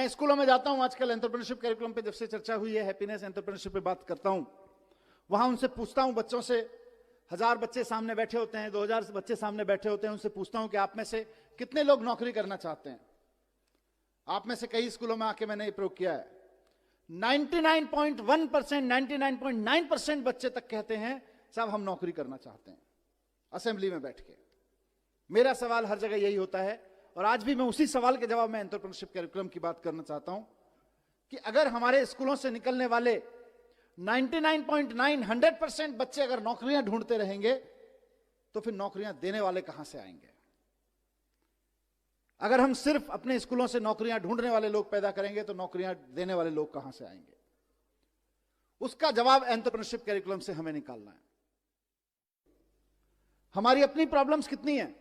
मैं स्कूलों में जाता हूं, आजकल एंटरप्रेन्योरशिप कैरिकुलम पे जब से चर्चा हुई है, हैप्पीनेस एंटरप्रेन्योरशिप पे बात करता हूं, वहां उनसे पूछता हूं, बच्चों से, 1000 बच्चे सामने बैठे होते हैं, 2000 बच्चे सामने बैठे होते हैं, उनसे पूछता हूं कि आप में से कितने लोग नौकरी करना चाहते हैं। आप में से कई स्कूलों में आके मैंने ये प्रयोग किया है, 99.1%, 99.9% बच्चे तक कहते हैं साहब हम नौकरी करना चाहते हैं, असेंबली में बैठ के। मेरा सवाल हर जगह यही होता है, और आज भी मैं उसी सवाल के जवाब में एंटरप्रेन्योरशिप कैरिकुलम की बात करना चाहता हूं कि अगर हमारे स्कूलों से निकलने वाले 99.9, 100% बच्चे अगर नौकरियां ढूंढते रहेंगे तो फिर नौकरियां देने वाले कहां से आएंगे? अगर हम सिर्फ अपने स्कूलों से नौकरियां ढूंढने वाले लोग पैदा करेंगे तो नौकरियां देने वाले लोग कहां से आएंगे? उसका जवाब एंटरप्रेन्योरशिप कैरिकुलम से हमें निकालना है। हमारी अपनी प्रॉब्लम्स कितनी हैं?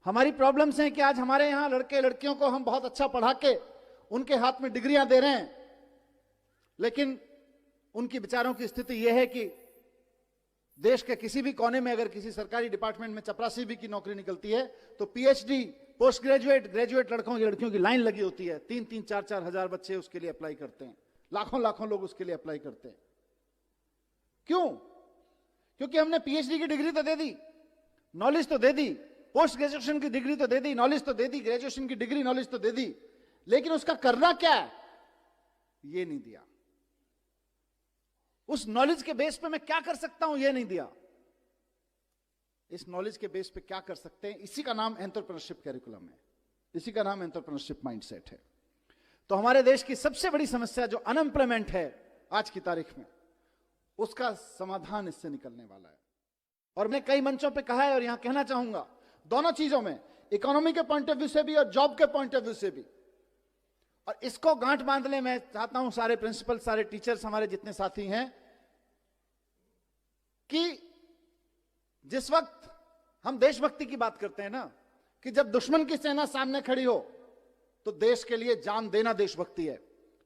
हमारी प्रॉब्लम्स हैं कि आज हमारे यहां लड़के लड़कियों को हम बहुत अच्छा पढ़ा के उनके हाथ में डिग्रियां दे रहे हैं, लेकिन उनकी बेचारों की स्थिति यह है कि देश के किसी भी कोने में अगर किसी सरकारी डिपार्टमेंट में चपरासी भी की नौकरी निकलती है तो पीएचडी, पोस्ट ग्रेजुएट, ग्रेजुएट लड़कियों की लाइन लगी होती है। 3-3, 4-4 हजार बच्चे उसके लिए अप्लाई करते हैं, लाखों लोग उसके लिए अप्लाई करते हैं। क्यों? क्योंकि हमने पीएचडी की डिग्री तो दे दी, नॉलेज तो दे दी, पोस्ट ग्रेजुएशन की डिग्री तो दे दी, नॉलेज तो दे दी, ग्रेजुएशन की डिग्री, नॉलेज तो दे दी, लेकिन उसका करना क्या है ये नहीं दिया। उस नॉलेज के बेस पे मैं क्या कर सकता हूं ये नहीं दिया। इस नॉलेज के बेस पे क्या कर सकते हैं, इसी का नाम एंटरप्रेन्योरशिप कैरिकुलम है, इसी का नाम एंटरप्रेन्योरशिप माइंडसेट है। तो हमारे देश की सबसे बड़ी समस्या जो अनएम्प्लॉयमेंट है आज की तारीख में, उसका समाधान इससे निकलने वाला है। और मैं कई मंचों पे कहा है और यहां कहना चाहूंगा, दोनों चीजों में, इकोनॉमी के पॉइंट ऑफ व्यू से भी और जॉब के पॉइंट ऑफ व्यू से भी। और इसको गांठ बांधने मैं चाहता हूं सारे प्रिंसिपल, सारे टीचर्स, हमारे जितने साथी हैं, कि जिस वक्त हम देशभक्ति की बात करते हैं ना, कि जब दुश्मन की सेना सामने खड़ी हो तो देश के लिए जान देना देशभक्ति है,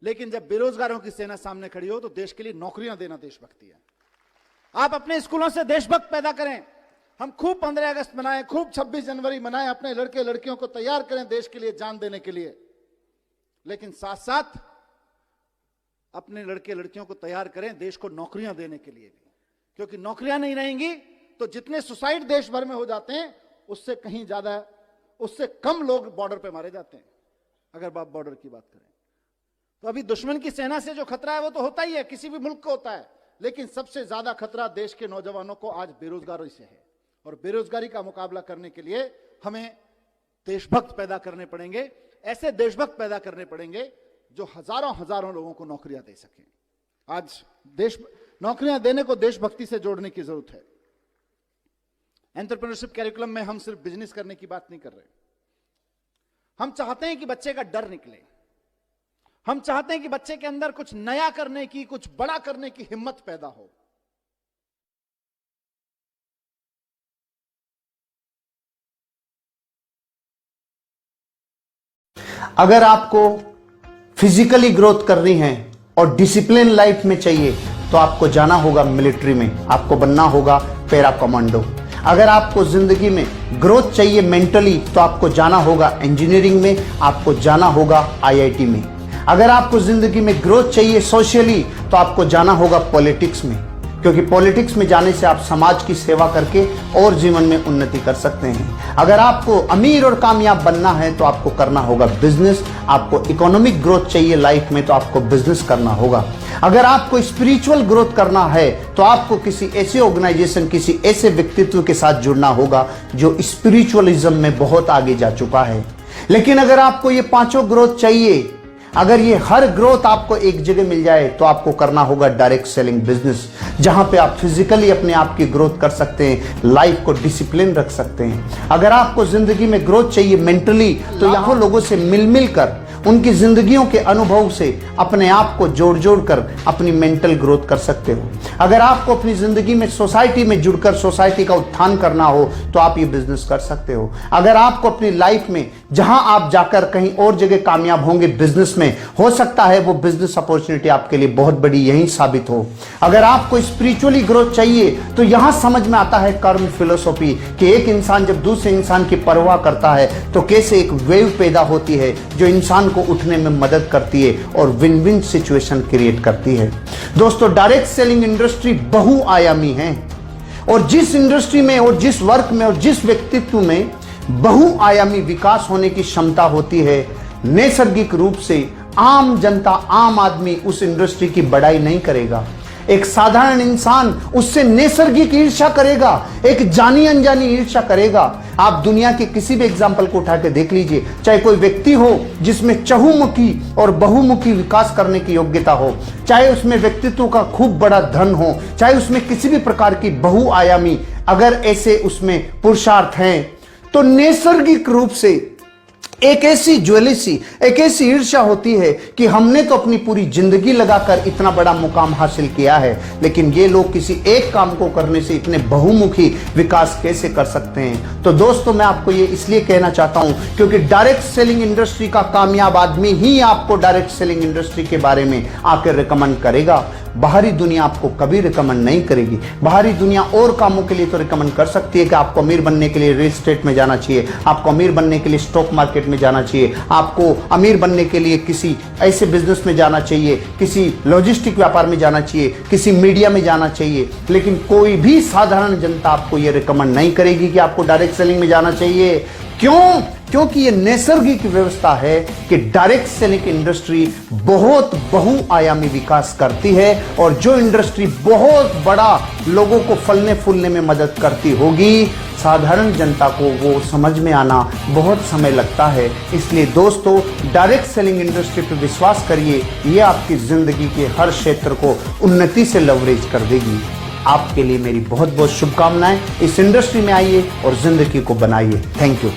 लेकिन जब बेरोजगारों की सेना सामने खड़ी हो तो देश के लिए नौकरियां देना देशभक्ति है। आप अपने स्कूलों से देशभक्त पैदा करें, हम खूब 15 अगस्त मनाएं, खूब 26 जनवरी मनाएं, अपने लड़के लड़कियों को तैयार करें देश के लिए जान देने के लिए, लेकिन साथ साथ अपने लड़के लड़कियों को तैयार करें देश को नौकरियां देने के लिए भी, क्योंकि नौकरियां नहीं रहेंगी तो जितने सुसाइड देश भर में हो जाते हैं उससे कहीं ज्यादा, उससे कम लोग बॉर्डर पे मारे जाते हैं। अगर आप बॉर्डर की बात करें तो अभी दुश्मन की सेना से जो खतरा है वो तो होता ही है, किसी भी मुल्क को होता है, लेकिन सबसे ज्यादा खतरा देश के नौजवानों को आज बेरोजगारी से है। और बेरोजगारी का मुकाबला करने के लिए हमें देशभक्त पैदा करने पड़ेंगे, ऐसे देशभक्त पैदा करने पड़ेंगे जो हजारों लोगों को नौकरियां दे सकें। आज देश नौकरियां देने को देशभक्ति से जोड़ने की जरूरत है। एंटरप्रेन्योरशिप कैरिकुलम में हम सिर्फ बिजनेस करने की बात नहीं कर रहे, हम चाहते हैं कि बच्चे का डर निकले, हम चाहते हैं कि बच्चे के अंदर कुछ नया करने की, कुछ बड़ा करने की हिम्मत पैदा हो। अगर आपको फिजिकली ग्रोथ करनी है और डिसिप्लिन लाइफ में चाहिए तो आपको जाना होगा मिलिट्री में, आपको बनना होगा पैरा कमांडो। अगर आपको जिंदगी में ग्रोथ चाहिए मेंटली तो आपको जाना होगा इंजीनियरिंग में, आपको जाना होगा आईआईटी में। अगर आपको जिंदगी में ग्रोथ चाहिए सोशली तो आपको जाना होगा पॉलिटिक्स में, क्योंकि पॉलिटिक्स में जाने से आप समाज की सेवा करके और जीवन में उन्नति कर सकते हैं। अगर आपको अमीर और कामयाब बनना है तो आपको करना होगा बिजनेस, आपको इकोनॉमिक ग्रोथ चाहिए लाइफ में तो आपको बिजनेस करना होगा। अगर आपको स्पिरिचुअल ग्रोथ करना है तो आपको किसी ऐसे ऑर्गेनाइजेशन, किसी ऐसे व्यक्तित्व के साथ जुड़ना होगा जो स्पिरिचुअलिज्म में बहुत आगे जा चुका है। लेकिन अगर आपको ये पांचों ग्रोथ चाहिए, अगर ये हर ग्रोथ आपको एक जगह मिल जाए तो आपको करना होगा डायरेक्ट सेलिंग बिजनेस, जहां पे आप फिजिकली अपने आप की ग्रोथ कर सकते हैं, लाइफ को डिसिप्लिन रख सकते हैं। अगर आपको जिंदगी में ग्रोथ चाहिए मेंटली तो यहाँ लोगों से मिल मिल कर, उनकी जिंदगियों के अनुभव से अपने आप को जोड़ जोड़ कर अपनी मेंटल ग्रोथ कर सकते हो। अगर आपको अपनी जिंदगी में सोसाइटी में जुड़कर सोसाइटी का उत्थान करना हो तो आप ये बिजनेस कर सकते हो। अगर आपको अपनी लाइफ में जहां आप जाकर कहीं और जगह कामयाब होंगे बिजनेस में, हो सकता है वो बिजनेस अपॉर्चुनिटी आपके लिए बहुत बड़ी यही साबित हो। अगर आपको स्पिरिचुअली ग्रोथ चाहिए तो यहां समझ में आता है कर्म फिलोसॉफी कि एक इंसान जब दूसरे इंसान की परवाह करता है तो कैसे एक वेव पैदा होती है जो इंसान को उठने में मदद करती है और विन विन सिचुएशन क्रिएट करती है। दोस्तों, डायरेक्ट सेलिंग इंडस्ट्री बहुआयामी है और जिस इंडस्ट्री में और जिस वर्क में और जिस व्यक्तित्व में बहुआयामी विकास होने की क्षमता होती है, नैसर्गिक रूप से आम जनता, आम आदमी उस इंडस्ट्री की बड़ाई नहीं करेगा। एक साधारण इंसान उससे नैसर्गिक ईर्ष्या करेगा, एक जानी अनजानी ईर्ष्या करेगा। आप दुनिया के किसी भी एग्जाम्पल को उठा के देख लीजिए, चाहे कोई व्यक्ति हो जिसमें चहुमुखी और बहुमुखी विकास करने की योग्यता हो, चाहे उसमें व्यक्तित्व का खूब बड़ा धन हो, चाहे उसमें किसी भी प्रकार की बहुआयामी अगर ऐसे उसमें पुरुषार्थ हैं, तो नैसर्गिक रूप से एक ऐसी ज्वेलिसी, एक ऐसी ईर्ष्या होती है कि हमने तो अपनी पूरी जिंदगी लगाकर इतना बड़ा मुकाम हासिल किया है, लेकिन ये लोग किसी एक काम को करने से इतने बहुमुखी विकास कैसे कर सकते हैं। तो दोस्तों, मैं आपको ये इसलिए कहना चाहता हूं क्योंकि डायरेक्ट सेलिंग इंडस्ट्री का कामयाब आदमी ही आपको डायरेक्ट सेलिंग इंडस्ट्री के बारे में आकर रिकमेंड करेगा। बाहरी दुनिया आपको कभी रिकमेंड नहीं करेगी। बाहरी दुनिया और कामों के लिए तो रिकमेंड कर सकती है कि आपको अमीर बनने के लिए रियल एस्टेट में जाना चाहिए, आपको अमीर बनने के लिए स्टॉक मार्केट में जाना चाहिए, आपको अमीर बनने के लिए किसी ऐसे बिजनेस में जाना चाहिए, किसी लॉजिस्टिक व्यापार में जाना चाहिए, किसी मीडिया में जाना चाहिए। लेकिन कोई भी साधारण जनता आपको यह रिकमेंड नहीं करेगी कि आपको डायरेक्ट सेलिंग में जाना चाहिए। क्यों? क्योंकि ये नैसर्गिक व्यवस्था है कि डायरेक्ट सेलिंग इंडस्ट्री बहुत बहुआयामी विकास करती है और जो इंडस्ट्री बहुत बड़ा लोगों को फलने फूलने में मदद करती होगी, साधारण जनता को वो समझ में आना बहुत समय लगता है। इसलिए दोस्तों, डायरेक्ट सेलिंग इंडस्ट्री पर विश्वास करिए, ये आपकी जिंदगी के हर क्षेत्र को उन्नति से लवरेज कर देगी। आपके लिए मेरी बहुत बहुत शुभकामनाएं। इस इंडस्ट्री में आइए और जिंदगी को बनाइए। Thank you.